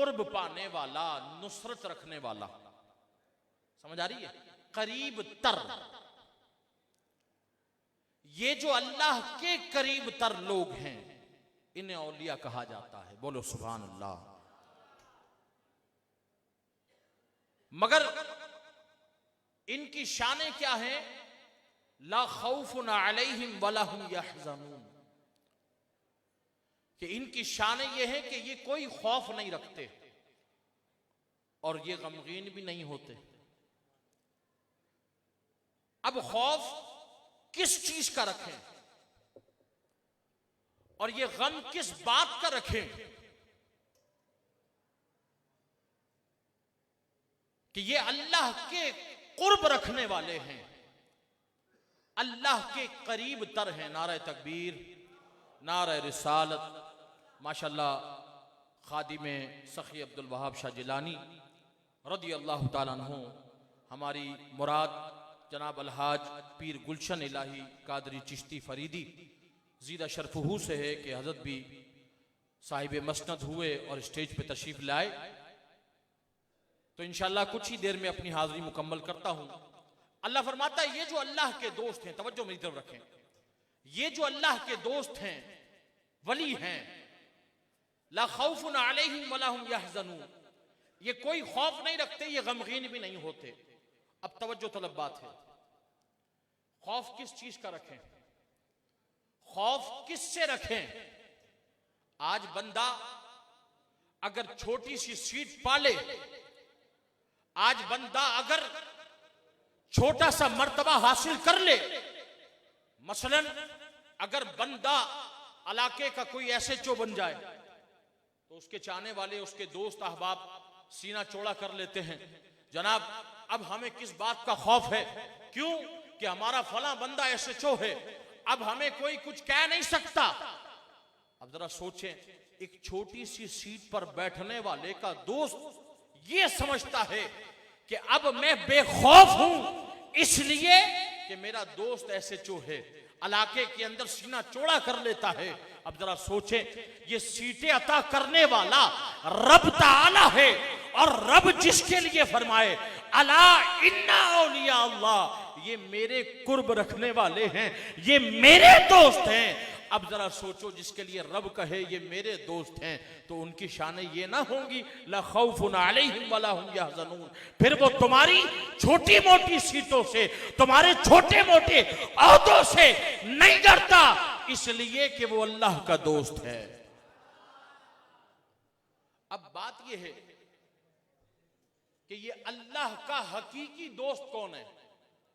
कुर्ब पाने वाला, नुसरत रखने वाला। समझ आ रही है? करीब तर, ये जो अल्लाह के करीब तर लोग हैं इन्हें औलिया कहा जाता है। बोलो सुभान अल्लाह। मगर इनकी शानें क्या हैं? ला खौफुन अलैहिम वला हुम यहज़नून, कि इनकी शानें ये है कि ये कोई खौफ नहीं रखते और ये गमगीन भी नहीं होते। अब खौफ किस चीज का रखें और ये गम किस बात का रखें कि ये अल्लाह के कुर्ब रखने वाले हैं, अल्लाह के करीब तर हैं। नारे तकबीर, नारे रिसालत। माशाल्लाह खादिम सखी अब्दुल वहाब शाह जिलानी रदी अल्लाह ताला अन्हु, हमारी मुराद जनाब अलहाज पीर गुलशन इलाही कादरी चिश्ती फरीदी जीदा शरफहू से है कि हजरत भी साहिब मसनद हुए और स्टेज पे तशरीफ लाए। तो इंशाल्लाह कुछ ही देर में अपनी हाजिरी मुकम्मल करता हूं। अल्लाह फरमाता है ये जो अल्लाह के दोस्त हैं, तवज्जो मेरी तरफ रखें, ये जो अल्लाह के दोस्त हैं, वली हैं, ला खौफुन अलैहिम वला हुम यहज़नून, ये कोई खौफ नहीं रखते, ये गमगीन भी नहीं होते। अब तवज्जो तलब बात है, खौफ किस चीज का रखें, खौफ किससे रखें? आज बंदा अगर छोटी सी सीट पाले, आज बंदा अगर छोटा सा मर्तबा हासिल कर ले, मसलन अगर बंदा इलाके का कोई एसएचओ बन जाए तो उसके चाहने वाले, उसके दोस्त अहबाब सीना चौड़ा कर लेते हैं, जनाब अब हमें किस बात का खौफ है, क्यों कि हमारा फला बंदा एसएचओ है, अब हमें कोई कुछ कह नहीं सकता। अब जरा सोचें, एक छोटी सी सीट पर बैठने वाले का दोस्त ये समझता है कि अब मैं बेखौफ हूं इसलिए कि मेरा दोस्त एसएचओ है, इलाके के अंदर सीना चौड़ा कर लेता है। अब जरा सोचें, ये सीटें अता करने वाला रब ताला है और रब जिसके लिए फरमाए अला इन्ना औलिया अल्लाह, ये मेरे कुर्ब रखने वाले हैं, ये मेरे दोस्त हैं। अब जरा सोचो, जिसके लिए रब कहे ये मेरे दोस्त हैं, तो उनकी शानें ये ना होंगी ला खौफुन अलैहिम वला हुम यहज़नून। फिर वो तुम्हारी छोटी मोटी सीटों से, तुम्हारे छोटे मोटे औहदों से नहीं डरता, इसलिए कि वो अल्लाह का दोस्त है। अब बात ये है कि ये अल्लाह का हकीकी दोस्त कौन है?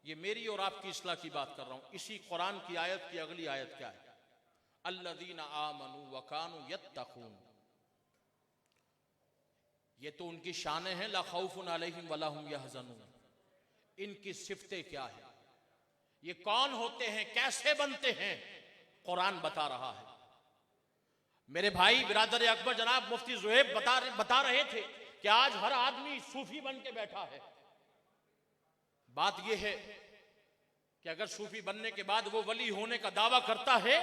ये मेरी और आपकी इस्लाह की बात कर रहा हूं। इसी कुरान की आयत की अगली आयत क्या है? अल्लज़ीना आमनू व कानू यत्तकून, ये तो उनकी शानें हैं, ला खौफुन अलैहिम वला हुम यहज़नून। इनकी सिफतें क्या है, ये कौन होते हैं, कैसे बनते हैं, कुरान बता रहा है। मेरे भाई बिरादर अकबर जनाब मुफ्ती ज़ुहैब बता रहे थे कि आज हर आदमी सूफी बन के बैठा है। बात यह है कि अगर सूफी बनने के बाद वो वली होने का दावा करता है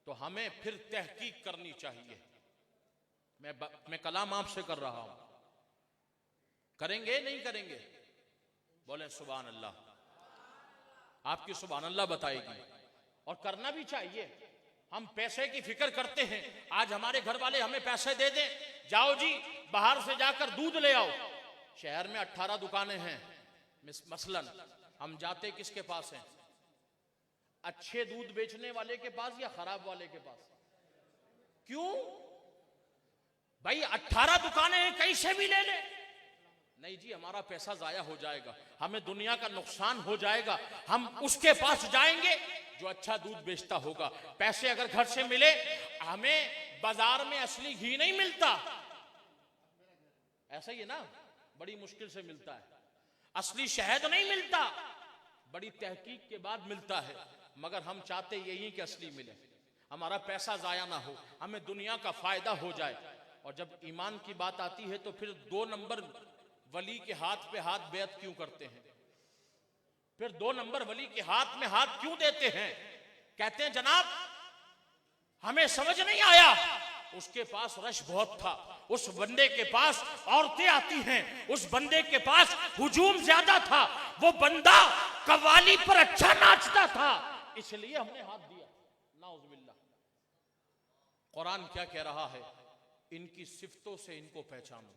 तो हमें फिर तहकीक करनी चाहिए। मैं कलाम आपसे कर रहा हूं, करेंगे नहीं करेंगे? बोले सुभान अल्लाह। आपकी सुभान अल्लाह बताएगी और करना भी चाहिए। हम पैसे की फिक्र करते हैं, आज हमारे घर वाले हमें पैसे दे दें, जाओ जी बाहर से जाकर दूध ले आओ। शहर में 18 दुकानें हैं, मसलन हम जाते किसके पास हैं? अच्छे दूध बेचने वाले के पास या खराब वाले के पास? क्यों भाई 18 दुकानें हैं, कहीं से भी ले ले। नहीं जी, हमारा पैसा जाया हो जाएगा, हमें दुनिया का नुकसान हो जाएगा। हम उसके पास जाएंगे जो अच्छा दूध बेचता होगा। पैसे अगर घर से मिले, हमें बाजार में असली घी नहीं मिलता, ऐसा ही है ना, बड़ी मुश्किल से मिलता है। असली शहद नहीं मिलता, बड़ी तहकीक के बाद मिलता है। मगर हम चाहते यही कि असली मिले, हमारा पैसा जाया ना हो, हमें दुनिया का फायदा हो जाए। और जब ईमान की बात आती है तो फिर 2 नंबर वली के हाथ पे हाथ बैत क्यों करते हैं? फिर 2 नंबर वली के हाथ में हाथ क्यों देते हैं? कहते हैं जनाब हमें समझ नहीं आया उसके पास रश बहुत था, उस बंदे के पास औरतें आती हैं, उस बंदे के पास हुजूम ज्यादा था, वो बंदा कव्वाली पर अच्छा नाचता था, इसलिए हमने हाथ दिया। नाउज़ुबिल्लाह। कुरान क्या कह रहा है? इनकी सिफतों से इनको पहचानो।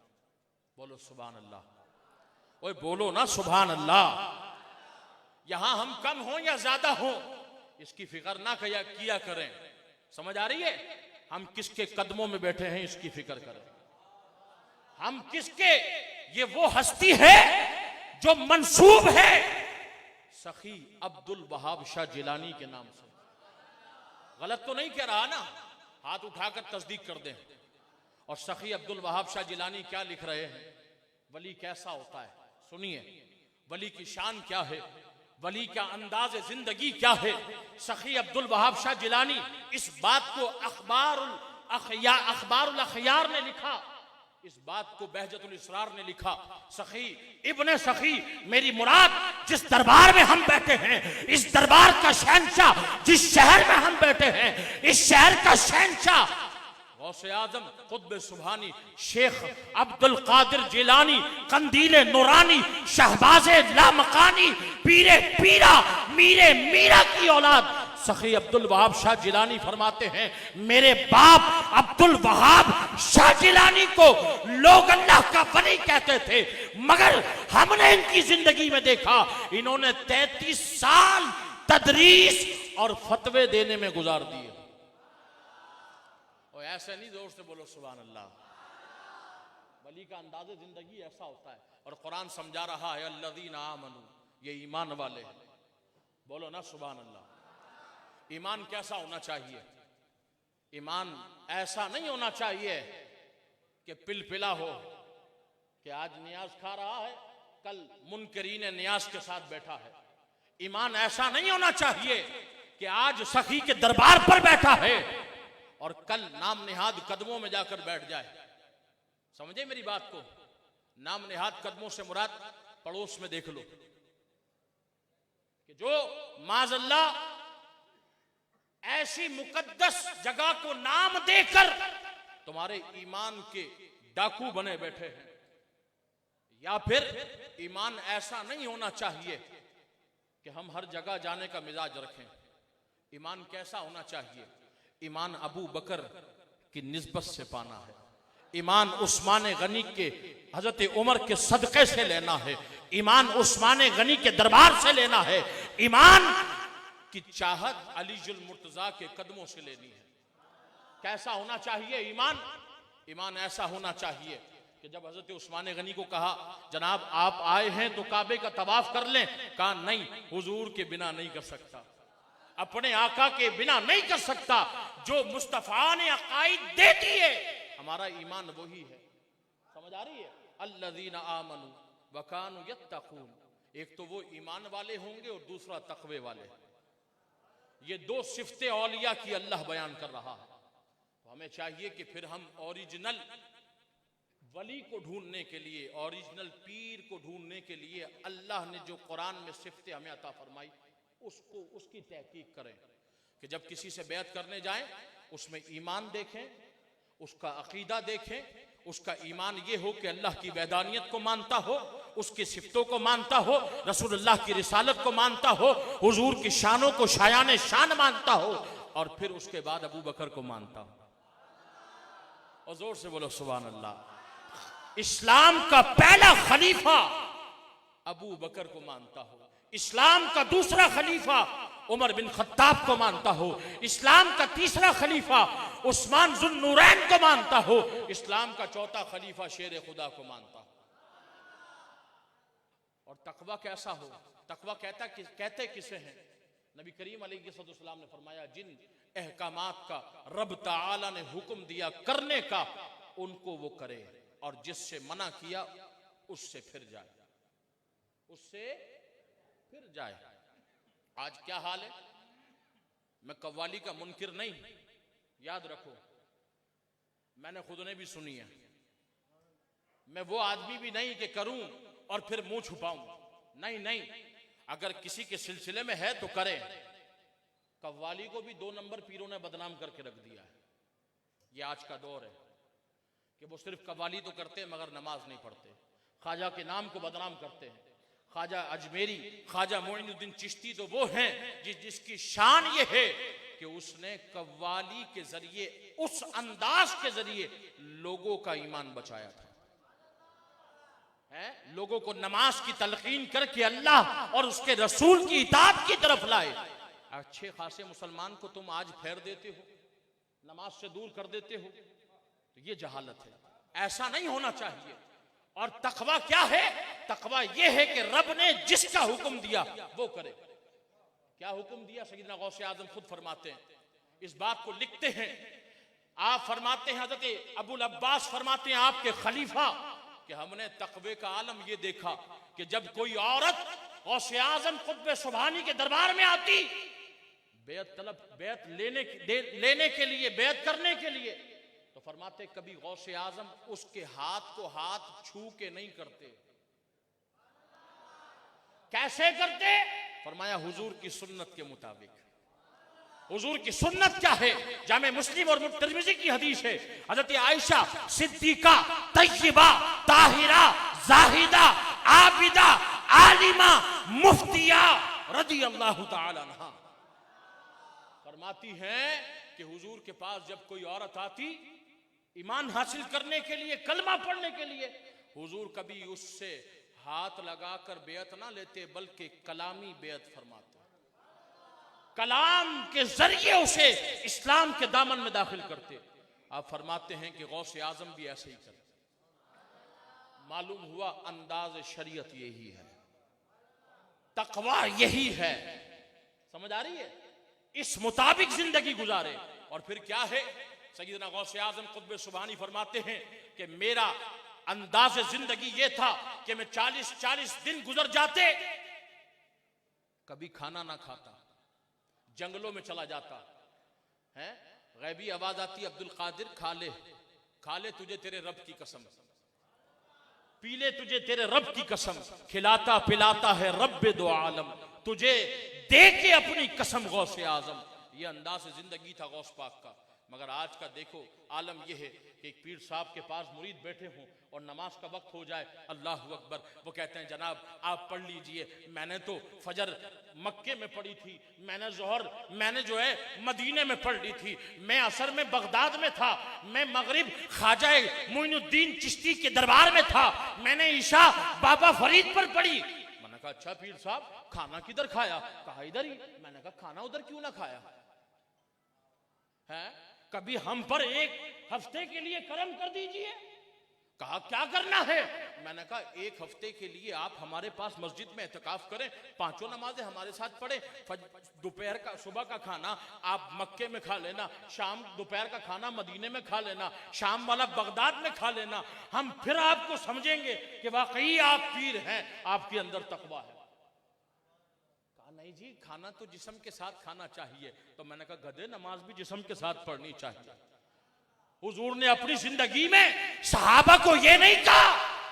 बोलो सुभान अल्लाह। ओए बोलो ना सुभान अल्लाह। यहां हम कम हो या ज्यादा हो, इसकी फिक्र ना किया करें। समझ आ रही है? हम किसके कदमों में बैठे हैं इसकी फिक्र करें। हम किसके, ये वो हस्ती है जो मंसूब है सखी अब्दुल वहाब शाह जिलानी के नाम से। गलत तो नहीं कह रहा ना? हाथ उठाकर तस्दीक कर दें। और सखी अब्दुल वहाब शाह जिलानी क्या लिख रहे हैं? वली कैसा होता है सुनिए। वली की शान क्या है, वली का अंदाज जिंदगी क्या है। सखी अब्दुल वहाब शाह जिलानी इस बात को अखबारुल अखयार ने लिखा, इस बात को बहजतुल इसरार ने लिखा। सखी इब्ने सखी मेरी मुराद जिस दरबार में हम बैठे हैं, इस दरबार का शहंशाह जिस शहर में हम बैठे हैं, इस शहर का शहंशाह गौसे आजम खुतबे सुभानी शेख अब्दुल कादिर जिलानी कंदीले नूरानी शहबाजे लामकानी पीरे पीरा मीरे मीरा की औलाद सखी अब्दुल वहाब शाह जिलानी फरमाते हैं, मेरे बाप अब्दुल वहाब शाह जिलानी को लोग अल्लाह का वली कहते थे, मगर हमने इनकी जिंदगी में देखा इन्होंने 33 साल तदरीस और फतवे देने में गुजार दिए। और ऐसे नहीं, जोर से बोलो सुभान अल्लाह। वली का अंदाज़े जिंदगी ऐसा होता है। और कुरान समझा रहा है अल्लज़ीना आमनू, ये ईमान वाले हैं। बोलो ना सुभान अल्लाह। ईमान कैसा होना चाहिए? ईमान ऐसा नहीं होना चाहिए कि पिलपिला हो कि आज नियाज खा रहा है, कल मुनकरीन नियाज के साथ बैठा है। ईमान ऐसा नहीं होना चाहिए कि आज सखी के दरबार पर बैठा है और कल नाम निहाद कदमों में जाकर बैठ जाए। समझे मेरी बात को? नाम निहाद कदमों से मुराद पड़ोस में देख लो कि जो माज़अल्लाह ऐसी मुकद्दस जगह को नाम देकर तुम्हारे ईमान के डाकू बने बैठे हैं। या फिर ईमान ऐसा नहीं होना चाहिए कि हम हर जगह जाने का मिजाज रखें। ईमान कैसा होना चाहिए? ईमान अबू बकर की निस्बत से पाना है। ईमान उस्मान गनी के हजरत उमर के सदक़े से लेना है। ईमान उस्मान गनी के दरबार से लेना है। ईमान की चाहत अलीजुल मुर्तजा के कदमों से लेनी है। कैसा होना चाहिए ईमान? ईमान ऐसा होना चाहिए कि जब हजरत उस्मान गनी को कहा जनाब आप आए हैं तो काबे का तवाफ कर लें, कहा नहीं, हुजूर के बिना नहीं कर सकता, अपने आका के बिना नहीं कर सकता। जो मुस्तफा ने अकाईद दे दिए, हमारा ईमान वही है। समझ आ रही है? अल्लज़ीना आमनू व कानू यत्तकून। एक तो वो ईमान वाले होंगे और दूसरा तकवे वाले। ये दो सिफते औलिया की अल्लाह बयान कर रहा है। तो हमें चाहिए कि फिर हम ओरिजिनल वली को ढूंढने के लिए, ओरिजिनल पीर को ढूंढने के लिए अल्लाह ने जो कुरान में सिफते हमें अता फरमाई उसको, उसकी तहकीक करें कि जब किसी से बैत करने जाएं उसमें ईमान देखें, उसका अकीदा देखें, उसका ईमान ये हो कि अल्लाह की वैदानियत को मानता हो, उसकी सिफतों को मानता हो, रसूलुल्लाह की रिसालत को मानता हो, हुजूर की शानों को शायान शान मानता हो, और फिर उसके बाद अबू बकर को मानता हो। और जोर से बोलो सुभान अल्लाह। इस्लाम का पहला खलीफा अबू बकर को मानता हो, इस्लाम का दूसरा खलीफा उमर बिन खत्ताब को मानता हो, इस्लाम का तीसरा खलीफा उस्मान जुन्नूरैन को मानता हो, इस्लाम का चौथा खलीफा शेर खुदा को मानता हो। और तकवा कैसा हो? तकवा कहते किसे हैं? नबी करीम अलैहिस्सलाम ने फरमाया जिन अहकामात का रब ताला ने हुक्म दिया करने का उनको वो करे, और जिससे मना किया उससे फिर जाए, उससे फिर जाए। आज क्या हाल है? मैं कव्वाली का मुनकिर नहीं, याद रखो, मैंने खुद ने भी सुनी है। मैं वो आदमी भी नहीं कि करूं और फिर मुंह छुपाऊं। नहीं नहीं, अगर किसी के सिलसिले में है तो करें। कव्वाली को भी 2 नंबर पीरों ने बदनाम करके रख दिया है। ये आज का दौर है कि वो सिर्फ कव्वाली तो करते हैं मगर नमाज नहीं पढ़ते, ख्वाजा के नाम को बदनाम करते हैं। ख्वाजा अजमेरी, ख्वाजा मोइनुद्दीन चिश्ती तो वो हैं जिसकी शान ये है कि उसने कव्वाली के जरिए, उस अंदाज के जरिए लोगों का ईमान बचाया था, है? लोगों को नमाज की तलकीन करके अल्लाह और उसके रसूल की इताअत की तरफ लाए। अच्छे खासे मुसलमान को तुम आज फेर देते हो, नमाज से दूर कर देते हो, तो ये जहालत है, ऐसा नहीं होना चाहिए। और तकवा क्या है? तकवा यह है कि रब ने जिसका हुक्म दिया वो करे। क्या हुक्म दिया? सैयदना गौसे आजम खुद फरमाते हैं, इस बात को लिखते हैं, आप फरमाते हैं, हजरत अबुल अब्बास फरमाते हैं आपके खलीफा, कि हमने तकवे का आलम ये देखा कि जब कोई औरत गौसे आजम कुतुब सुभानी के दरबार में आती, बेत लेने के लिए, बेत करने के लिए, तो फरमाते कभी गौसे आजम उसके हाथ को हाथ छू के नहीं करते। कैसे करते? फरमाया हुजूर की सुन्नत के मुताबिक। हुजूर की सुन्नत क्या है? जामे मुस्लिम और तिर्मिज़ी की हदीस है, हजरत आयशा सिद्दीका तय्यबा ताहिरा जाहिदा आबिदा आलिमा मुफ्तिया रज़ी अल्लाह तआला अन्हा फरमाती हैं कि हुजूर के पास जब कोई औरत आती ईमान हासिल करने के लिए, कलमा पढ़ने के लिए, हुजूर कभी उससे हाथ लगाकर बेअत ना लेते, बल्कि कलामी बेअत फरमाते, कलाम के जरिए उसे इस्लाम के दामन में दाखिल करते। आप फरमाते हैं कि गौसे आजम भी ऐसे ही करते। मालूम हुआ अंदाज शरीयत यही है, तकवा यही है। समझ आ रही है? इस मुताबिक जिंदगी गुजारे। और फिर क्या है? सैयदना गौसे आजम कुतुब सुभानी फरमाते हैं कि मेरा अंदाज जिंदगी ये था कि मैं 40-40 दिन गुजर जाते, कभी खाना ना खाता, जंगलों में चला जाता है, गैबी आवाज आती, अब्दुल कादिर खा ले तुझे तेरे रब की कसम, पी ले तुझे तेरे रब की कसम, खिलाता पिलाता है रब्बे दो आलम, तुझे दे के अपनी कसम गौसे आजम। ये अंदाज जिंदगी था गौस पाक का। मगर आज का देखो आलम यह है कि एक पीर साहब के पास मुरीद बैठे हों और नमाज का वक्त हो जाए, अल्लाह अकबर, वो कहते हैं जनाब आप पढ़ लीजिए, मैंने तो फजर मक्के में पढ़ी थी, मैंने जोहर मैंने जो है मदीने में पढ़ ली थी, मैं असर में बगदाद में था, मैं मगरिब ख्वाजा मोइनुद्दीन चिश्ती के दरबार में था, मैंने ईशा बाबा फरीद पर पढ़ी। मैंने कहा अच्छा पीर साहब खाना किधर खाया? कहा इधर ही। मैंने कहा खाना उधर क्यों ना खाया है? कभी हम पर एक हफ्ते के लिए करम कर दीजिए। कहा क्या करना है? मैंने कहा एक हफ्ते के लिए आप हमारे पास मस्जिद में एहतिकाफ करें, 5 नमाजें हमारे साथ पढ़ें, दोपहर का सुबह का खाना आप मक्के में खा लेना, शाम दोपहर का खाना मदीने में खा लेना, शाम वाला बगदाद में खा लेना, हम फिर आपको समझेंगे कि वाकई आप पीर हैं, आपके अंदर तकवा है। नहीं जी खाना तो जिस्म के साथ खाना चाहिए। तो मैंने कहा गधे नमाज भी जिस्म के साथ पढ़नी चाहिए। हुजूर ने अपनी जिंदगी में सहाबा को यह नहीं कहा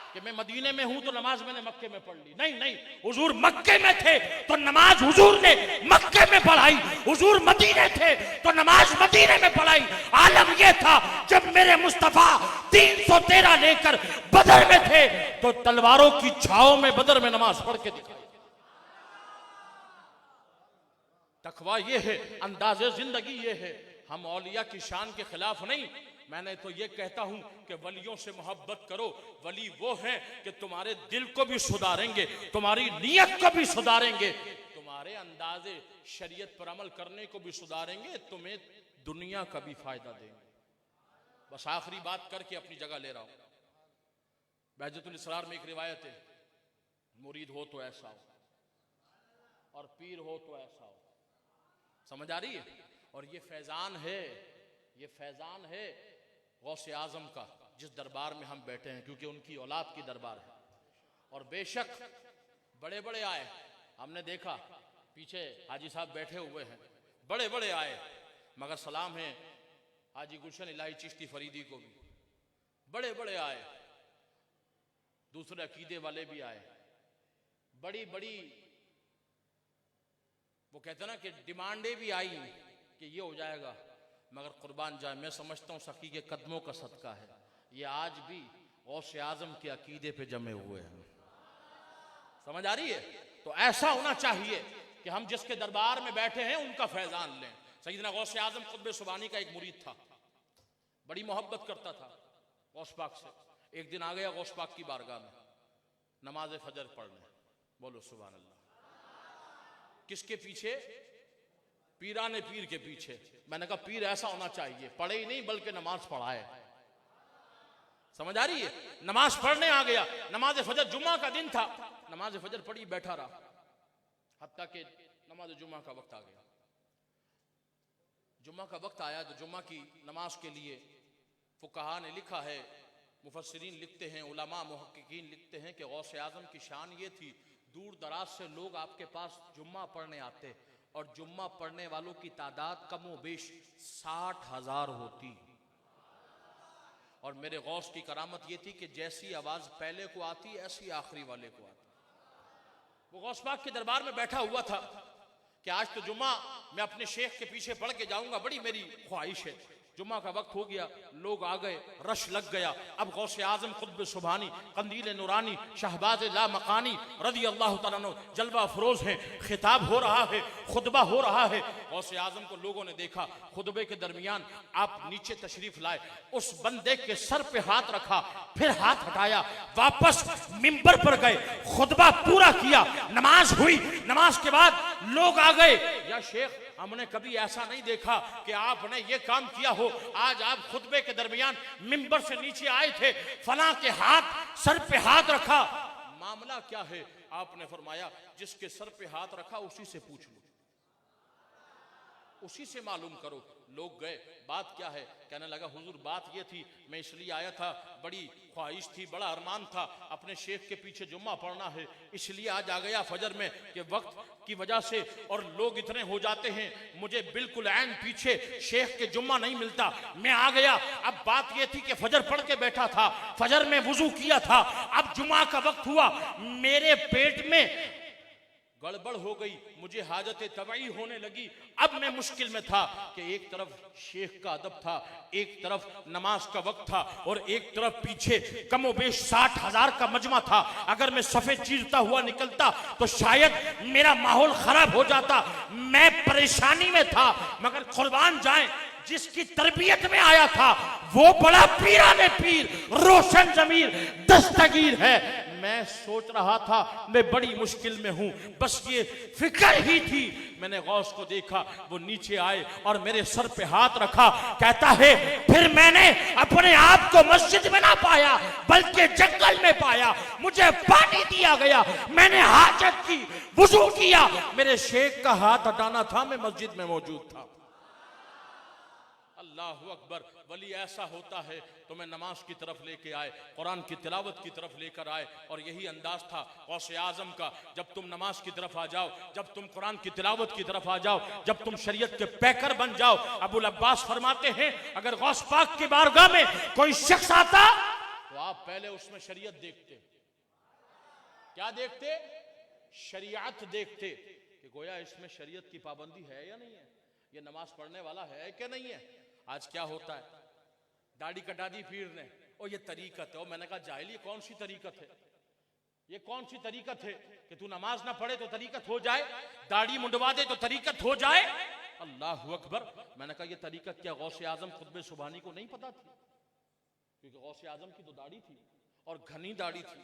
कि मैं मदीने में हूं तो नमाज मैंने मक्के में पढ़ ली। नहीं नहीं, हुजूर मक्के में थे तो नमाज हुजूर ने मक्के में पढ़ाई, हुजूर मदीने थे तो नमाज मदीने में पढ़ाई। आलम यह था जब मेरे मुस्तफा 313 लेकर बदर में थे तो तलवारों की छाओं में बदर में नमाज पढ़ के दिखाई। तकवा ये है, अंदाज़े जिंदगी ये है। हम औलिया की शान के खिलाफ नहीं, मैंने तो ये कहता हूं कि वलियों से मोहब्बत करो। वली वो हैं कि तुम्हारे दिल को भी सुधारेंगे, तुम्हारी नीयत को भी सुधारेंगे, तुम्हारे अंदाज़े शरीयत पर अमल करने को भी सुधारेंगे, तुम्हें दुनिया का भी फायदा देंगे। बस आखिरी बात करके अपनी जगह ले रहा हूं। बहजतुल इसरार में एक रिवायत है, मुरीद हो तो ऐसा हो और पीर हो तो ऐसा हो। समझ आ रही है? और ये फैजान है, ये फैजान है गौसे आजम का, जिस दरबार में हम बैठे हैं, क्योंकि उनकी औलाद की दरबार है। और बेशक बड़े बड़े आए, हमने देखा पीछे हाजी साहब बैठे हुए हैं, बड़े बड़े आए, मगर सलाम है हाजी गुलशन इलाही चिश्ती फरीदी को भी, बड़े बड़े आए, दूसरे अकीदे वाले भी आए, बड़ी बड़ी वो कहते ना कि डिमांडें भी आई कि ये हो जाएगा, मगर कुर्बान जाए, मैं समझता हूँ सखी के कदमों का सदका है, ये आज भी गौसे आजम के अकीदे पे जमे हुए हैं। समझ आ रही है? तो ऐसा होना चाहिए कि हम जिसके दरबार में बैठे हैं उनका फैजान लें। सैयदना गौसे आजम खुतबे सुबानी का एक मुरीद था, बड़ी मोहब्बत करता था गौस पाक से। एक दिन आ गया गौस पाक की बारगाह में नमाज फजर पढ़ने। बोलो सुभान अल्लाह। किसके पीछे? पीराने पीर के पीछे। मैंने कहा पीर ऐसा होना चाहिए, पढ़े ही नहीं बल्कि नमाज पढ़ाए। समझ आ रही है? नमाज पढ़ने आ गया, नमाज फजर, जुम्मा का दिन था, नमाज फजर पढ़ी, बैठा रहा, हत्ता कि नमाज जुम्मा का वक्त आ गया। जुम्मा का वक्त आया तो जुम्मा की नमाज के लिए फुकहा ने लिखा है, मुफस्सिरीन लिखते हैं, उलमा मुहक्किकीन लिखते हैं कि गौसे आजम की शान ये थी, दूर दराज से लोग आपके पास जुम्मा पढ़ने आते और जुम्मा पढ़ने वालों की तादाद कमो बेश 60,000 होती। और मेरे गौस की करामत ये थी कि जैसी आवाज पहले को आती ऐसी आखिरी वाले को आती। वो गौस पाक के दरबार में बैठा हुआ था कि आज तो जुम्मा मैं अपने शेख के पीछे पढ़ के जाऊंगा, बड़ी मेरी ख्वाहिश है। जुम्मा का वक्त हो गया, लोग आ गए, रश लग गया। अब गौसे आजम खुतबे सुभानी, कंदील नूरानी, शहबाज ला मकानी रज़ी अल्लाह तआला अन्हु जलवा फरोज हैं, खिताब हो रहा है, खुतबा हो रहा है। गौसे आजम को लोगों ने देखा, खुतबे के दरमियान आप नीचे तशरीफ लाए, उस बंदे के सर पे हाथ रखा, फिर हाथ हटाया, वापस मिंबर पर गए, खुतबा पूरा किया, नमाज हुई। नमाज के बाद लोग आ गए, या शेख हमने कभी ऐसा नहीं देखा कि आपने ये काम किया हो, आज आप खुतबे के दरमियान मिंबर से नीचे आए थे, फलां के हाथ सर पे हाथ रखा, मामला क्या है? आपने फरमाया जिसके सर पे हाथ रखा उसी से पूछ लो, उसी से मालूम करो। लोग गए, बात क्या है? कहने लगा हुजूर बात ये थी, मैं इसलिए आया था, बड़ी ख्वाहिश थी, बड़ा अरमान था, अपने शेख के पीछे जुम्मा पढ़ना है, इसलिए आज आ गया फजर में कि वक्त की वजह से और लोग इतने हो जाते हैं, मुझे बिल्कुल ऐन पीछे शेख के जुम्मा नहीं मिलता, मैं आ गया। अब बात ये थी कि फजर पढ़ के बैठा था, फजर में वुजू किया था, अब जुम्मा का वक्त हुआ, मेरे पेट में गड़बड़ हो गई, मुझे हाजत तबई होने लगी। अब मैं मुश्किल में था कि एक तरफ शेख का अदब था, एक तरफ नमाज का वक्त था और एक तरफ पीछे कमोबेश 60,000 का मजमा था। अगर मैं सफेद चीरता हुआ निकलता तो शायद मेरा माहौल खराब हो जाता। मैं परेशानी में था, मगर कुर्बान जाए जिसकी तरबियत में आया था वो बड़ा पीराने पीर, रोशन जमीर, दस्तगीर है। मैं सोच रहा था मैं बड़ी मुश्किल में हूं, बस ये फिक्र ही थी। मैंने गौस को देखा, वो नीचे आए और मेरे सर पे हाथ रखा, कहता है फिर मैंने अपने आप को मस्जिद में ना पाया बल्कि जंगल में पाया। मुझे पानी दिया गया, मैंने हाजत की, वुजू किया, मेरे शेख का हाथ हटाना था, मैं मस्जिद में मौजूद था। अल्लाहु अकबर। वली ऐसा होता है तो मैं नमाज की तरफ लेके आए, कुरान की तिलावत की तरफ लेकर आए, और यही अंदाज था गौसे आजम का। जब तुम नमाज की तरफ आ जाओ, जब तुम कुरान की तिलावत की तरफ आ जाओ, जब तुम शरीयत के पैकर बन जाओ, अबुल अब्बास फरमाते हैं अगर गौस पाक की बारगाह में कोई शख्स आता तो आप पहले उसमें शरीयत देखते। क्या देखते? शरीयत देखते कि गोया इसमें शरीयत की पाबंदी है या नहीं है, ये नमाज पढ़ने वाला है क्या नहीं है। आज क्या होता है, दाढ़ी कटा दी पीर ने, ओ ये तरीकत है। ओ मैंने कहा जाहिल, ये कौन सी तरीकत है, ये कौन सी तरीकत है कि तू नमाज ना पढ़े तो तरीकत हो जाए, दाढ़ी मुंडवा दे तो तरीकत हो जाए। अल्लाहु अकबर। मैंने कहा ये तरीकत क्या गौसे आजम खुतबे सुभानी को नहीं पता थी? क्योंकि गौसे आजम की तो दाढ़ी थी और घनी दाढ़ी थी,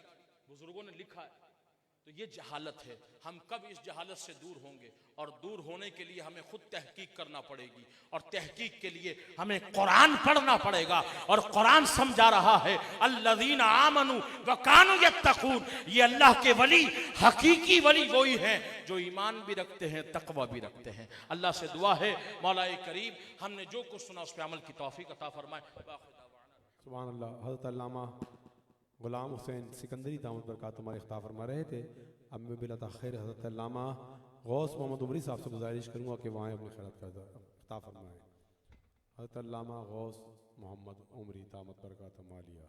बुजुर्गों ने लिखा है। तो ये जहालत है। हम कब इस जहालत से दूर होंगे? और दूर होने के लिए हमें खुद तहकीक करना पड़ेगी, और तहकीक के लिए हमें कुरान पढ़ना पड़ेगा। और कुरान समझा रहा है अल्लज़ीना आमनू व कानू यत्तकून, ये अल्लाह के वली, हकीकी वली वही हैं जो ईमान भी रखते हैं, तकवा भी रखते हैं। अल्लाह से दुआ है मौला करीम हमने जो कुछ सुना उस पर अमल की तौफीक अता फरमाए। सुभान अल्लाह। हज़रत अल्लामा गुलाम हुसैन सिकंदरी दामद बरकात हमारे ख़िताब फरमा रहे थे। अब मैं बिला ताख़ीर हज़रत अल्लामा गौस मोहम्मद उमरी साहब से गुजारिश करूँगा कि वहाँ अपनी खैरात का ख़िताब फरमाएँ। हज़रत अल्लामा गौस मोहम्मद उमरी दामद बरकात मालिया।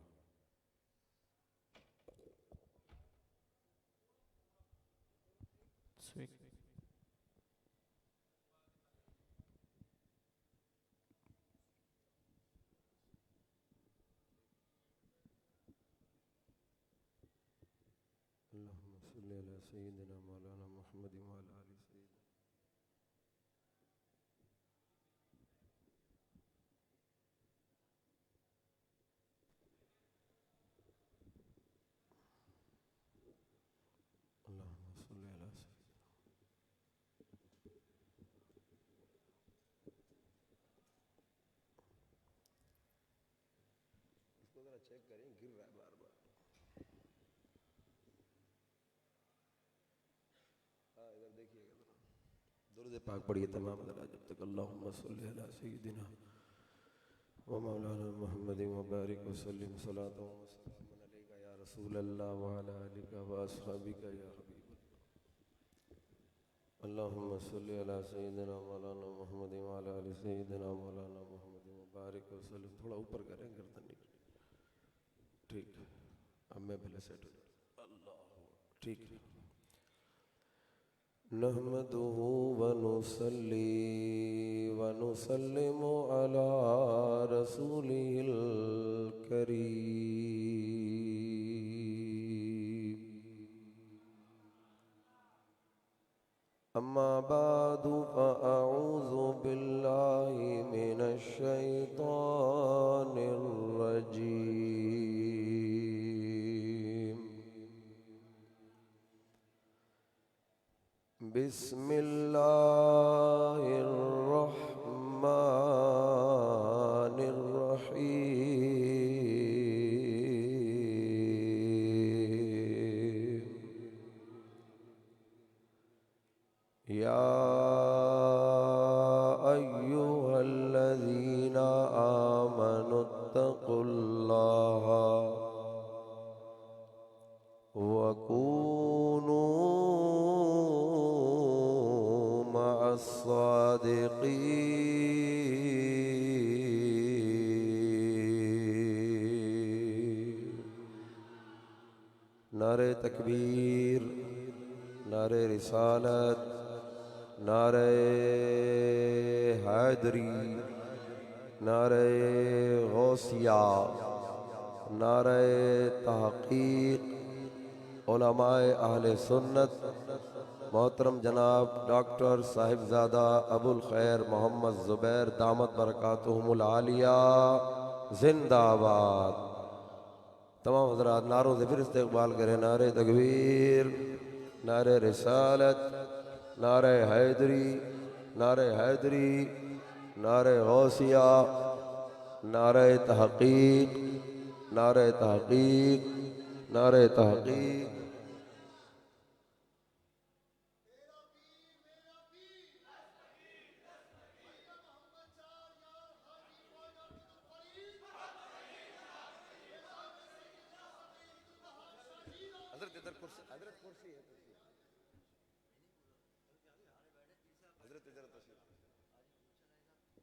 सल्ली अला सय्यिदिना मौलाना मुहम्मद व अला आलि सय्यिदिना। अल्लाहुम्मा सल्ली अला सय्यिदिना। इसको जरा चेक करें, गिर रहा है बार बार। हाँ, इधर देखिएगा जरा। दुरूद पाक पढ़िए तमाम जरा जब तक। अल्लाहुम्मा सल्ली अला सय्यिदिना व मौलाना मुहम्मद व बारिक व सल्लिम सलातो व सलामन अलैका या रसूल अल्लाह व अला आलिका व अस्हाबिका या हबीब अल्लाह। अल्लाहुम्मा सल्ली अला सय्यिदिना मौलाना मुहम्मद व अला आलि सय्यिदिना मौलाना मुहम्मद व बारिक व सल्लिम। थोड़ा ऊपर करें गर्दन नीचे। ठीक, अब मैं पहले सेट हो जाऊँ। अल्लाह, ठीक है। नहमदुहु व नुसल्ली व नुसल्लिमु अला रसूलिल करीम। अम्मा बादु फ़अऊज़ु बिल्लाहि मिनश शैतानिर रजीम। बिस्मिल्लाहिर रहमानिर रहीम। या अय्युहल्लज़ीना आमनुत्तक़ुल्लाहा वकूनू मअस्सादिक़ीन। नारे तकबीर, नारे रिसालत, नारे हैदरी, नारे गौसिया, नारे तहक़ीक़। उलमाए अहले सुन्नत मोहतरम जनाब डॉक्टर साहिबजादा अबुल खैर मोहम्मद ज़ुबैर दामत बरकातुहुमुल आलिया जिंदाबाद। तमाम हज़रात नारों से फिर इस्तेक़बाल करें। नारे तकबीर, नारे रिसालत, नारे हैदरी, नारे हैदरी, नारे गौसिया, नारे तहक़ीक़, नारे तहक़ीक़, नारे तहक़ीक़। हज़रत इधर कुर्सी, हज़रत कुर्सी है, हज़रत इधर तशरीफ़।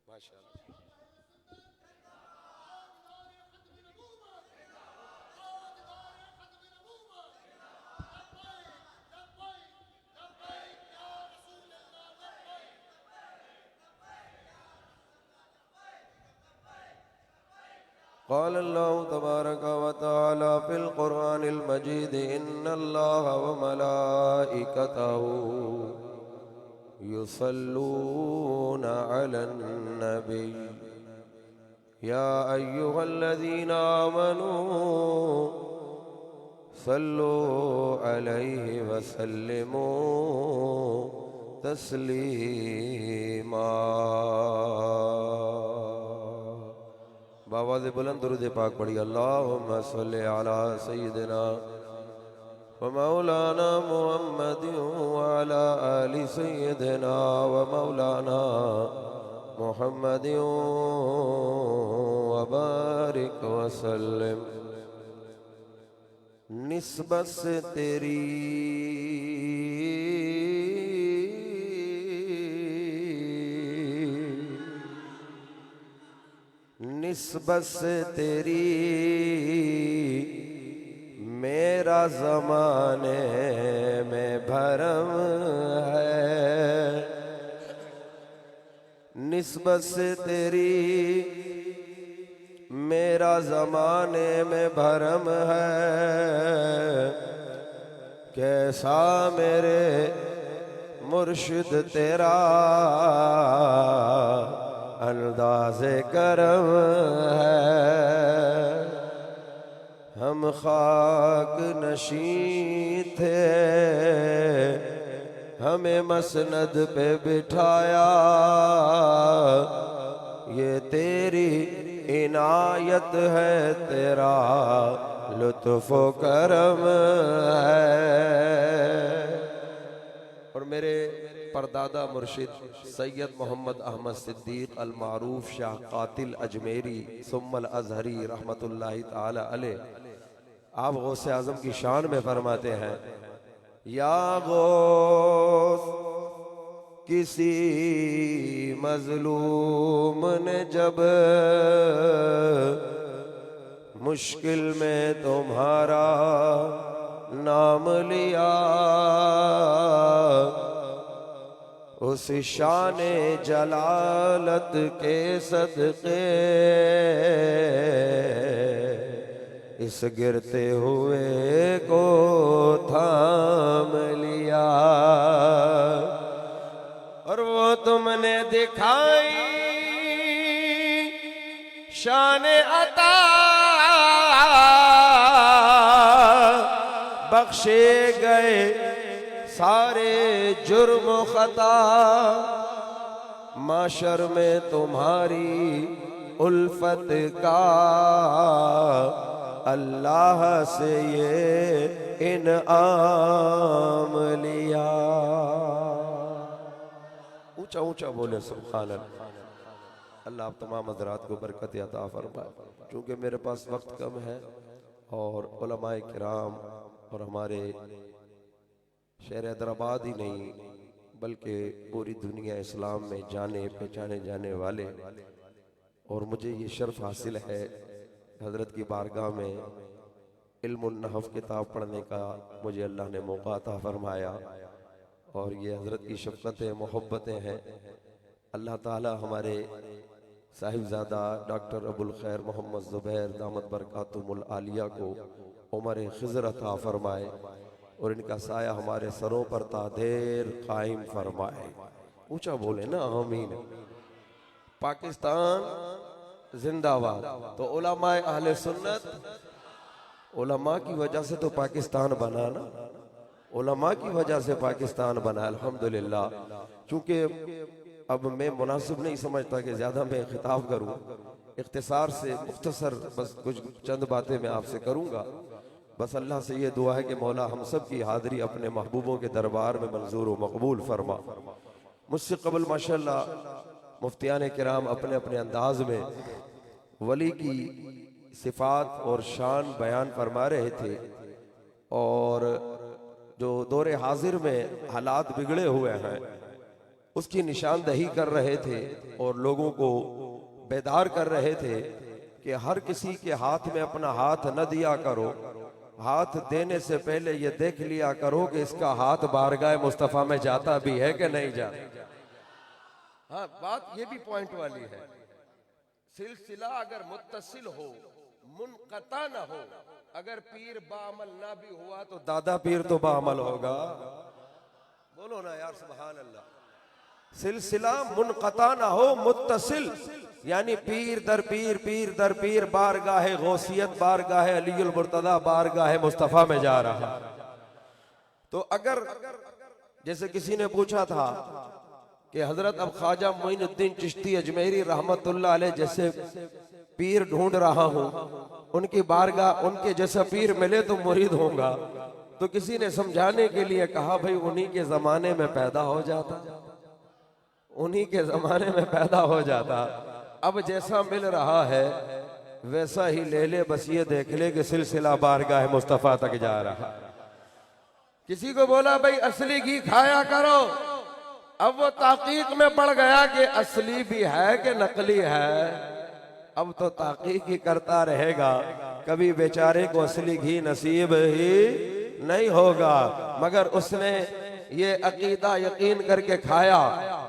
माशाअल्लाह। क़ाल अल्लाहु तबारक व तआला फ़िल क़ुरआनिल मजीद इन्नल्लाह व मलाइकतहु युसल्लूना अलन नबी या अय्युहल्लज़ीना आमनू सल्लू अलैहि व सल्लिमू तस्लीमा। बावाज़ बुलंद दुरूद पाक पढ़ी। अल्लाहुम्मा सल्लि अला सय्यिदिना व मौलाना मुहम्मदिन व अला आलि सय्यिदिना व मौलाना मुहम्मदिन व बारिक व सल्लिम। निस्बत से तेरी निस्बत से तेरी मेरा ज़माने में भरम है। निस्बत से तेरी मेरा ज़माने में भरम है। कैसा मेरे मुर्शिद तेरा अंदाज़े करम है। हम खाक नशीं थे, हमें मसनद पे बिठाया, ये तेरी इनायत है, तेरा लुत्फ़ व करम है। और मेरे परदादा मुर्शिद सैयद मोहम्मद अहमद सिद्दीक अल मारूफ शाह कातिल अजमेरी सुम्मल अजहरी रहमतुल्लाहि ताला अलैह, आप गौसे आज़म की शान में फरमाते हैं, या गौस किसी मजलूम ने जब मुश्किल में तुम्हारा नाम लिया, उस शाने जलालत के सदक़े इस गिरते हुए को थाम लिया। और वो तुमने दिखाई शान अता, बख्शे गए सारे जुर्म खता, माशर में तुम्हारी उल्फत का अल्लाह से ये इनाम लिया। ऊंचा ऊंचा बोले सुभान अल्लाह। अल्लाह आप तमाम हज़रात को बरकत अता फरमाए। चूँकि मेरे पास वक्त कम है और उलमाए किराम और हमारे शहर हैदराबाद ही नहीं बल्कि पूरी दुनिया इस्लाम में जाने पहचाने जाने वाले, और मुझे ये शर्फ हासिल है हज़रत की बारगाह में इल्मुन नहव किताब पढ़ने का मुझे अल्लाह ने मौका अता फरमाया। और ये हज़रत की शफ़क़तें मोहब्बतें हैं। अल्लाह ताला हमारे साहिबजादा डॉक्टर अबुल खैर मोहम्मद ज़ुबैर दामत बरकातुहुल आलिया को उम्र खिज़र अता फरमाए और इनका साया हमारे सरों पर तादेर कायम फरमाए। ऊंचा बोले ना आमीन। पाकिस्तान जिंदाबाद। तो उलमाए अहले सुन्नत, उलमा की वजह से तो पाकिस्तान बना ना, उलमा की वजह से पाकिस्तान बना अल्हम्दुलिल्लाह। चूँकि अब मैं मुनासिब नहीं समझता कि ज़्यादा मैं खिताब करूँ, इख्तिसार से मुख्तसर बस कुछ चंद बातें मैं आपसे करूँगा। बस अल्लाह से ये दुआ है कि मौला हम सब की हाज़री अपने महबूबों के दरबार में मंजूर व मकबूल फरमा। मुझसे कबल माशाअल्लाह मुफ्तियान किराम अपने अपने अंदाज में वली की सिफ़ात और शान बयान फरमा रहे थे, और जो दौरे हाजिर में हालात बिगड़े हुए हैं उसकी निशानदही कर रहे थे और लोगों को बेदार कर रहे थे कि हर किसी के हाथ में अपना हाथ न दिया करो, हाथ देने से पहले ये देख लिया करो कि इसका हाथ बारगाह मुस्तफ़ा में जाता भी है कि नहीं जाता। हाँ, बात ये भी पॉइंट वाली है। सिलसिला अगर मुत्तसिल हो, मुनक़ता ना हो, अगर पीर बाअमल ना भी हुआ तो दादा पीर तो बाअमल होगा। बोलो ना यार सुभान अल्लाह। सिलसिला मुनक़ता ना हो, मुत्तसिल यानी पीर दर पीर, पीर दर पीर, बारगाहे गौसियत, बारगाहे अलीउल मुर्तज़ा, बारगाहे मुस्तफ़ा में जा रहा। तो अगर जैसे किसी ने पूछा था कि हजरत अब ख्वाजा मोइनुद्दीन चिश्ती अजमेरी रहमतुल्लाह अलैह जैसे पीर ढूंढ रहा हूँ, उनकी बारगाह उनके जैसा पीर मिले तो मुरीद होऊंगा। तो किसी ने समझाने के लिए कहा भाई उन्हीं के जमाने में पैदा हो जाता, उन्हीं के जमाने में पैदा हो जाता। अब जैसा मिल रहा है वैसा ही ले ले, बस ये देख ले कि सिलसिला बारगाह मुस्तफ़ा तक जा रहा। किसी को बोला भाई असली घी खाया करो, अब वो ताकीक में पड़ गया कि असली भी है कि नकली है। अब तो ताकीक ही करता रहेगा, कभी बेचारे को असली घी नसीब ही नहीं होगा। मगर उसने ये अकीदा यकीन करके खाया,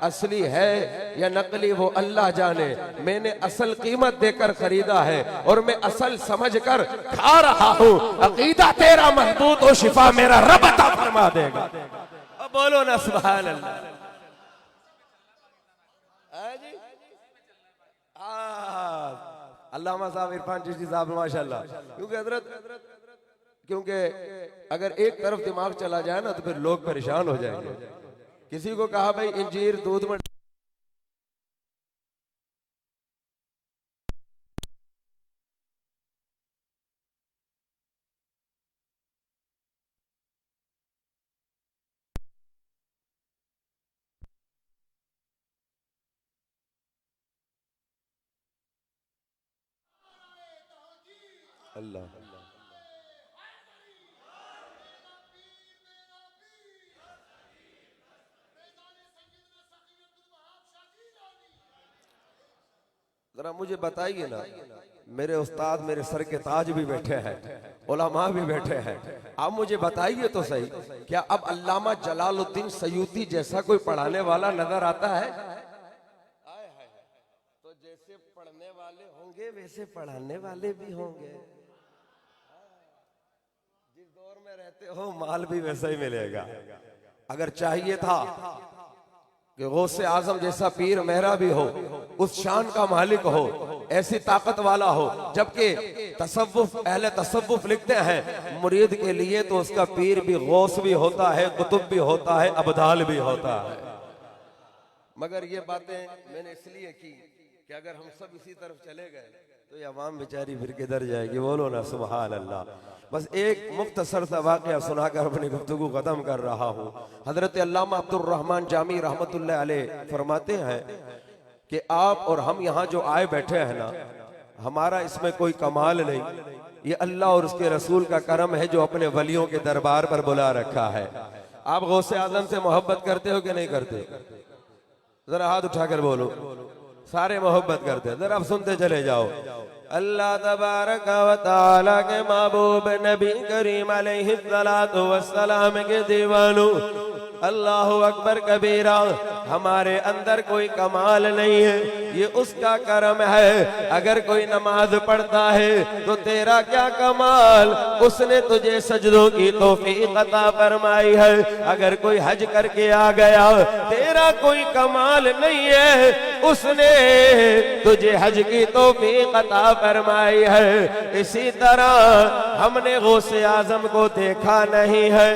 असली है या नकली वो अल्लाह जाने। मैंने असल कीमत देकर खरीदा है और मैं असल समझकर खा रहा हूँ। अकीदा तेरा मजबूत हो, शिफा मेरा रब अता फरमा देगा। अब बोलो ना सुभान अल्लाह। अल्लामा साहब इरफान चिश्ती साहब माशाल्लाह। क्योंकि हजरत, क्योंकि अगर एक तरफ दिमाग चला जाए ना तो फिर लोग परेशान हो जाएंगे। किसी को कहा भाई इंजीर दूध में अल्लाह जरा मुझे बताइए ना, मेरे उस्ताद मेरे सर के ताज भी बैठे हैं, उलमा भी बैठे हैं, आप मुझे बताइए तो सही, क्या अब अल्लामा जलालुद्दीन सयूती जैसा कोई पढ़ाने वाला नजर आता है? तो जैसे पढ़ने वाले होंगे वैसे पढ़ाने वाले भी होंगे। जिस दौर में रहते हो माल भी वैसा ही मिलेगा। अगर चाहिए था कि गौसे आजम जैसा पीर मेहरा भी हो, उस शान का मालिक हो, ऐसी ताकत वाला हो, जबकि तसव्वुफ अहले तसव्वुफ लिखते हैं मुरीद के लिए तो उसका पीर भी गौस भी होता है, कुतुब भी होता है, अबदाल भी होता है। मगर ये बातें मैंने इसलिए की कि अगर हम सब इसी तरफ चले गए तो ये अवाम बेचारी फिर किधर जाएगी। बोलो ना सुभान अल्लाह। बस एक मुख्तसर सा वाक़या सुनाकर अपनी गुफ्तगू खत्म कर रहा हूँ। हजरत अल्लामा अब्दुर रहमान जामी रहमतुल्लाह अलैह फरमाते हैं कि आप और हम यहाँ जो आए बैठे हैं ना, हमारा इसमें कोई कमाल नहीं, ये अल्लाह और उसके रसूल का करम है जो अपने वलियों के दरबार पर बुला रखा है। आप गौसे आजम से मोहब्बत करते हो कि नहीं करते? जरा हाथ उठाकर बोलो। सारे मोहब्बत करते हैं। जरा अब सुनते चले जाओ। अल्लाह तबारक व तआला के महबूब नबी करीम अलैहिस्सलातु वस्सलाम के दीवानों, अल्लाह अकबर कबीरा। हमारे अंदर कोई कमाल नहीं है, ये उसका करम है। अगर कोई नमाज पढ़ता है तो तेरा क्या कमाल, उसने तुझे सजदों की तौफीक अता फरमाई है। अगर कोई हज करके आ गया, तेरा कोई कमाल नहीं है, उसने तुझे हज की तौफीक अता फरमाई है। इसी तरह हमने गौसे आजम को देखा नहीं है,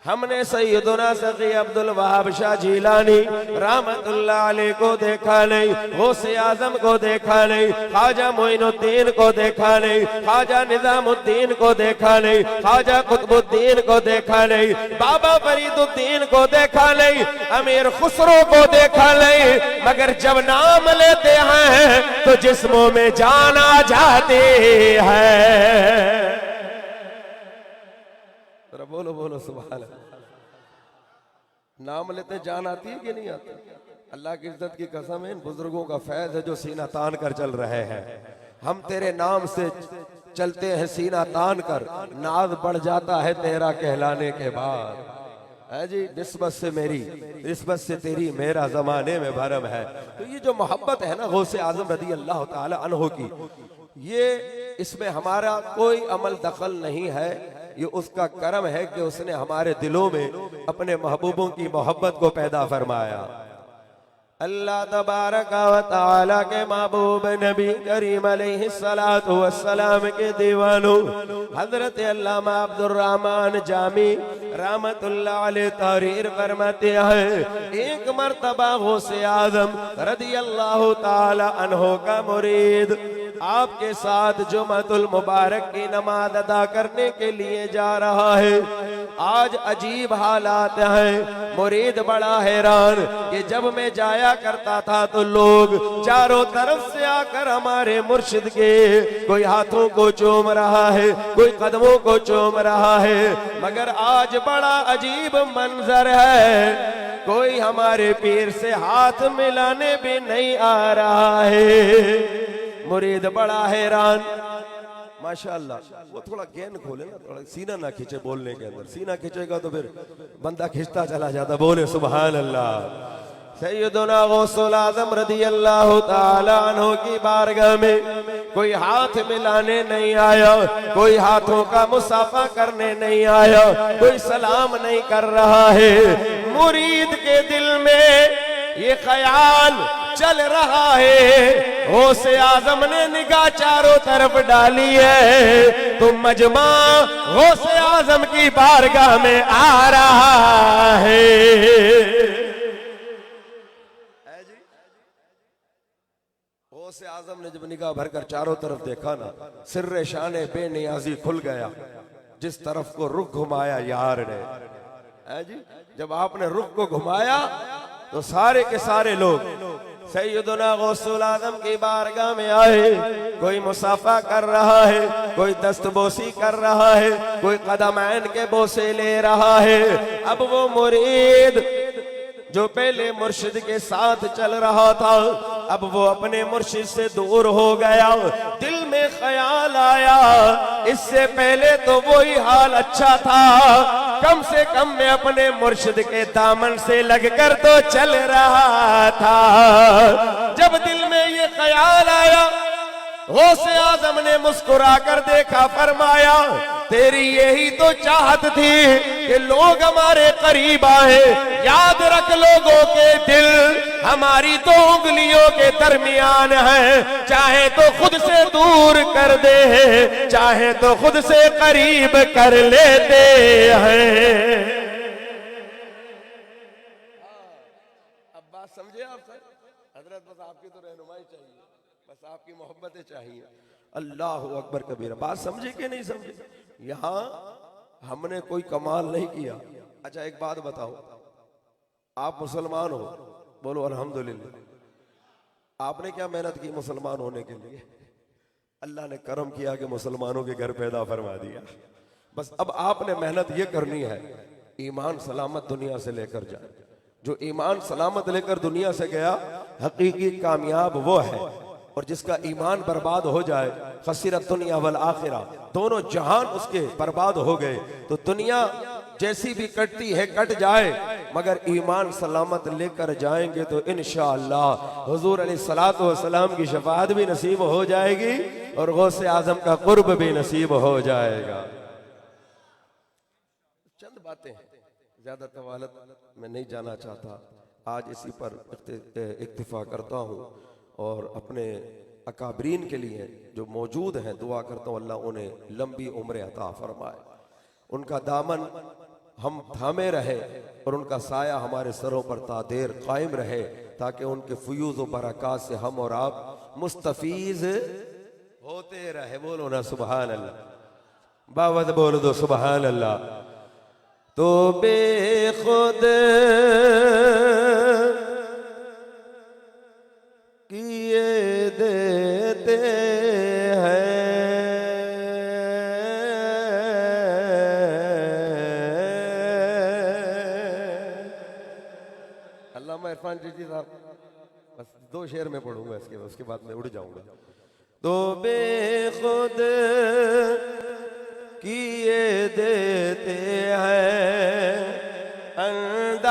हमने सैयदुना सकी अब्दुल वहाब शाह जिलानी रहमतुल्लाह अलैह को देखा नहीं, गौसे आजम को देखा नहीं, ख्वाजा मोइनुद्दीन को देखा नहीं, ख्वाजा निजामुद्दीन को देखा नहीं, ख्वाजा कुतुबुद्दीन को देखा नहीं, बाबा फरीदुद्दीन को देखा नहीं, अमीर खुसरो को देखा नहीं। मगर जब नाम लेते हैं तो जिस्मों में जान आ जाती है। बोलो बोलो सुभान अल्लाह। नाम लेते जान आती है कि नहीं आती? अल्लाह की इज्जत की कसम है, इन बुजुर्गों का फैज है जो सीना तान कर चल रहे हैं। हम तेरे नाम से चलते हैं सीना तान कर, नाज बढ़ जाता है तेरा कहलाने के बाद। है जी, निस्बत से मेरी, निस्बत से तेरी मेरा जमाने में भरम है। तो ये जो मोहब्बत है ना गौसे आजम रदी अल्लाह ताला अन्हु की, ये इसमें हमारा कोई अमल दखल नहीं है। ये उसका करम है कि उसने हमारे दिलों में अपने महबूबों की मोहब्बत को पैदा फरमाया। अल्लाह तबारक व तआला के महबूब नबी करीम अलैहिस्सलातु वस्सलाम के दीवानों, हजरत अल्लामा अब्दुर रहमान जामी रहमतुल्लाह अलैह तहरीर फरमाते हैं, एक मर्तबा गौसे आजम रदियल्लाहु ताला अन्हु का मुरीद आपके साथ जुमअतुल मुबारक की नमाज अदा करने के लिए जा रहा है। आज अजीब हालात हैं, मुरीद बड़ा हैरान कि जब मैं जाया करता था तो लोग चारों तरफ से आकर हमारे मुर्शिद के कोई हाथों को चूम रहा है, कोई कदमों को चूम रहा है। मगर आज बड़ा अजीब मंजर है, कोई हमारे पीर से हाथ मिलाने भी नहीं आ रहा है। मुरीद बड़ा हैरान, माशाअल्लाह, वो थोड़ा गेन खोले ना, थोड़ा सीना ना खींचे बोलने के अंदर। सीना खींचेगा तो फिर बंदा खींचता चला जाता। बोले सुभान अल्लाह। सैयदना गौसुल आज़म रज़ी अल्लाह ताला अन्हु की बारगाह में कोई हाथ मिलाने नहीं आया, कोई हाथों का मुसाफा करने नहीं आया, कोई सलाम नहीं कर रहा है। मुरीद के दिल में ये ख्याल चल रहा है, गौसे आजम ने निगाह चारों तरफ डाली है तो मजमा गौसे आजम की बारगाह में आ रहा है। गौसे आजम ने जब निगाह भरकर चारों तरफ देखा ना, सिर्रे शाने बेनियाजी खुल गया। जिस तरफ को रुख घुमाया यार ने, है जी, जब आपने रुख को घुमाया तो सारे के सारे लोग सैयदना गौसुल आज़म की बारगाह में आए। कोई मुसाफा कर रहा है, कोई दस्तबोसी कर रहा है, कोई कदमैन के बोसे ले रहा है। अब वो मुरीद जो पहले मुर्शिद के साथ चल रहा था, अब वो अपने मुर्शिद से दूर हो गया। दिल में ख्याल आया, इससे पहले तो वही हाल अच्छा था, कम से कम मैं अपने मुर्शिद के दामन से लगकर तो चल रहा था। जब दिल में ये ख्याल आया, गौसे आज़म ने मुस्कुरा कर देखा, फरमाया तेरी यही तो चाहत थी कि लोग हमारे करीब आए। याद रख लोगों के दिल हमारी दो उंगलियों के दरमियान है, चाहे तो खुद से दूर कर दे, चाहे तो खुद से करीब कर लेते हैं। अब बात समझे आप सर? हजरत बस आपकी तो रहनुमाई चाहिए, बस आपकी मोहब्बतें चाहिए। अल्लाह अकबर कबीरा। बात समझे कि नहीं समझे? यहाँ हमने कोई कमाल नहीं किया। अच्छा एक बात बताओ, आप मुसलमान हो, बोलो अल्हम्दुलिल्लाह। आपने क्या मेहनत की मुसलमान होने के लिए? अल्लाह ने करम किया कि मुसलमानों के घर पैदा फरमा दिया। बस अब आपने मेहनत ये करनी है, ईमान सलामत दुनिया से लेकर जाए। जो ईमान सलामत लेकर दुनिया से गया, हकीकी कामयाब वो है। और जिसका ईमान बर्बाद हो जाए, खसीरत दुनिया वल आखिरा, दोनों जहान उसके बर्बाद हो गए। तो दुनिया जैसी भी कटती है कट जाए, मगर ईमान सलामत लेकर जाएंगे तो इंशाअल्लाह हुजूर अलैहिस्सलातु वस्सलाम की शफाअत भी नसीब हो जाएगी और गौसे आजम का कुर्ब भी नसीब हो जाएगा। चंद बातें, ज्यादा तवालत में नहीं जाना चाहता, आज इसी पर इक्तिफा करता हूँ और अपने अकाबरीन के लिए जो मौजूद हैं दुआ करता हूँ अल्लाह उन्हें लंबी उम्र अता फरमाए, उनका दामन हम थामे रहे और उनका साया हमारे सरों पर तादेर कायम रहे, ताकि उनके फयूज़ व बरक़ात से हम और आप मुस्तफीज होते रहे। बोलो ना सुबहान अल्लाह, बावत बोल दो सुबहान अल्लाह। तो बेखुद किए देते हैं अल्लामा इरफान जी साहब, बस 2 शेर में पढ़ूंगा, उसके बाद मैं उड़ जाऊंगा। तो बेखुद किए देते हैं अंदाज़े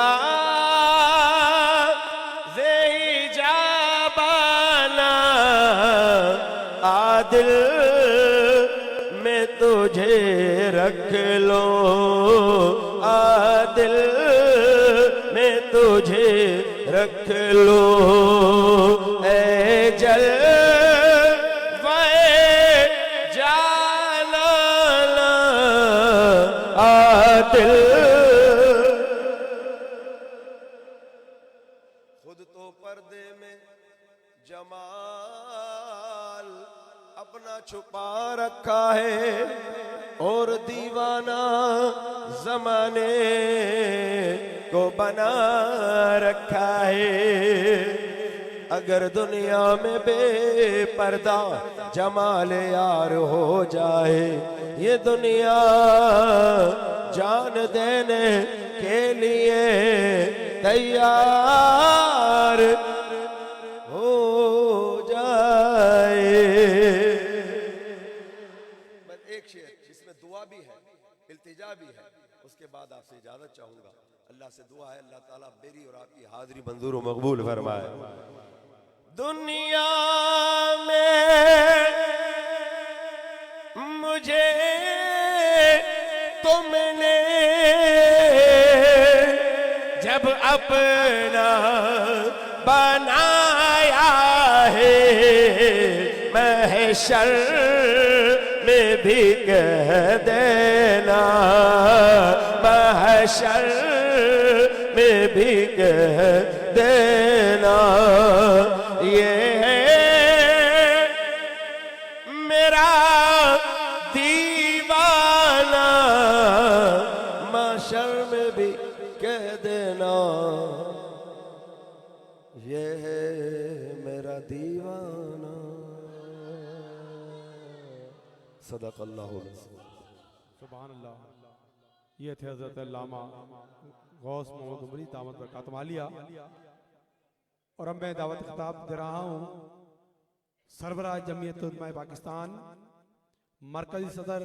ही जाबाना, आदिल में तुझे रख लो, आदिल में तुझे रख लो, ऐ जल खुद तो पर्दे में जमाल अपना छुपा रखा है और दीवाना जमाने को बना रखा है। अगर दुनिया में बेपर्दा जमाल यार हो जाए, ये दुनिया जान देने के लिए तैयार हो जाए। एक शेर जिसमें दुआ भी है, इल्तिजा भी है, उसके बाद आपसे इजाजत चाहूंगा। अल्लाह से दुआ है अल्लाह ताला मेरी और आपकी हाजिरी मंजूर व मकबूल फरमाए। दुनिया में मुझे तुमने जब अपना बनाया है, महशर में भी कह देना, महशर में भी कह देना, ये मेरा दीवाना, महशर में भी कह देना, ये है मेरा दीवाना। सदक़ल्लाहु रसूल। सुभान अल्लाह। ये थे हज़रत अल्लामा गौस मोहम्मद उमरी दामद बरकातुहू आलिया। और अब मैं दावत खिताब दे रहा हूँ सरबराह जमीयत उलमा पाकिस्तान, मरकजी सदर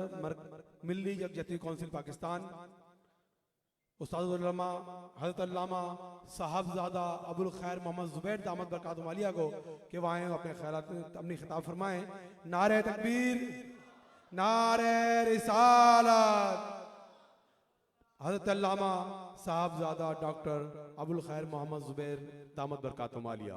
मिल्ली यकजहती कौंसिल पाकिस्तान, उस्ताद उलमा हज़रत अल्लामा साहबजादा अबुल खैर मोहम्मद ज़ुबैर दामद बरकातुहू आलिया को कि वहाँ अपने ख्यालात अपनी खिताब फरमाएं। नारे तकबीर, नारे रिसालत। हज़रत अल्लामा साहबजादा डॉक्टर अबुल खैर मोहम्मद ज़ुबैर दामद बरकातुहू आलिया।